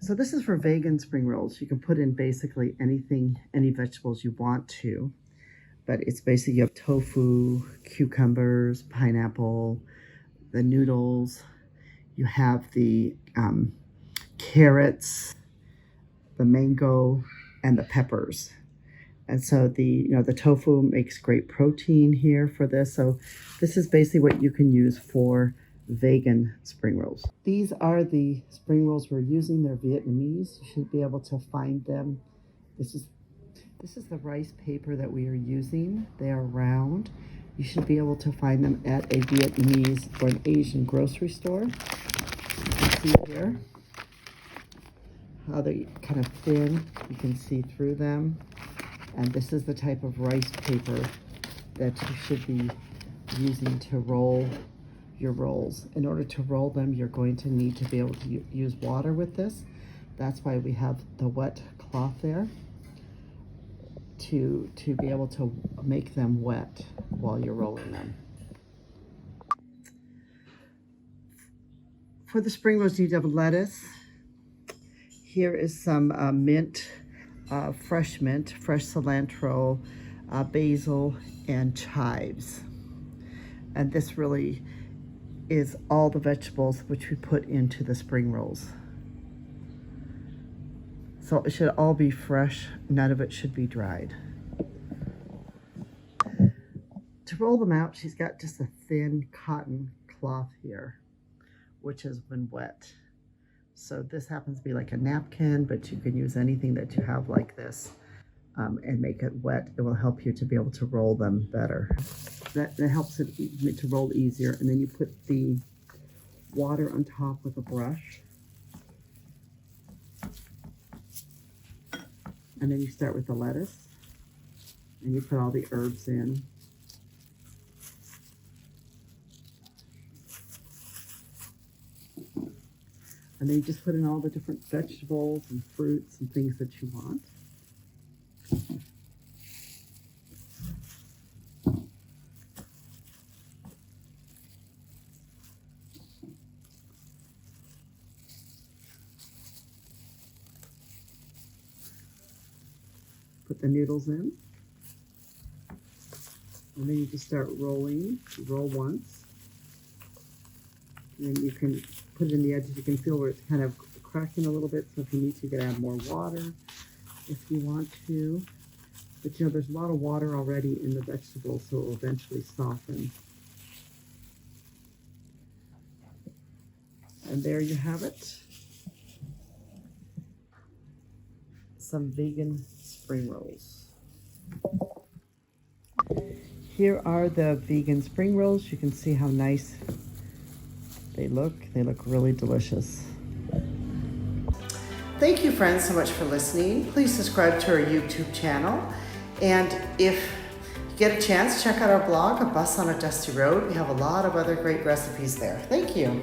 So this is for vegan spring rolls. You can put in basically anything, any vegetables you want to, but it's basically you have tofu, cucumbers, pineapple, the noodles, you have the carrots, the mango, and the peppers. And so the tofu makes great protein here for this. So this is basically what you can use for vegan spring rolls. These are the spring rolls we're using. They're Vietnamese. You should be able to find them. This is the rice paper that we are using. They are round. You should be able to find them at a Vietnamese or an Asian grocery store. You can see here how they're kind of thin. You can see through them. And this is the type of rice paper that you should be using to roll your rolls. In order to roll them, you're going to need to be able to use water with this. That's why we have the wet cloth there to be able to make them wet while you're rolling them. For the spring rolls, you have lettuce. Here is some mint, fresh cilantro, basil, and chives. And this really is all the vegetables which we put into the spring rolls. So it should all be fresh. None of it should be dried. To roll them out, she's got just a thin cotton cloth here, which has been wet. So this happens to be like a napkin, but you can use anything that you have like this and make it wet. It will help you to be able to roll them better. That helps it to roll easier. And then you put the water on top with a brush. And then you start with the lettuce. And you put all the herbs in. And then you just put in all the different vegetables and fruits and things that you want. Put the noodles in. And then you just start rolling. You roll once. And then you can put it in the edges. You can feel where it's kind of cracking a little bit. So if you need to, you can add more water if you want to. But there's a lot of water already in the vegetables, so it will eventually soften. And there you have it. Some vegan spring rolls. Here are the vegan spring rolls. You can see how nice they look. They look really delicious. Thank you, friends, so much for listening. Please subscribe to our YouTube channel. And if you get a chance, check out our blog, A Bus on a Dusty Road. We have a lot of other great recipes there. Thank you.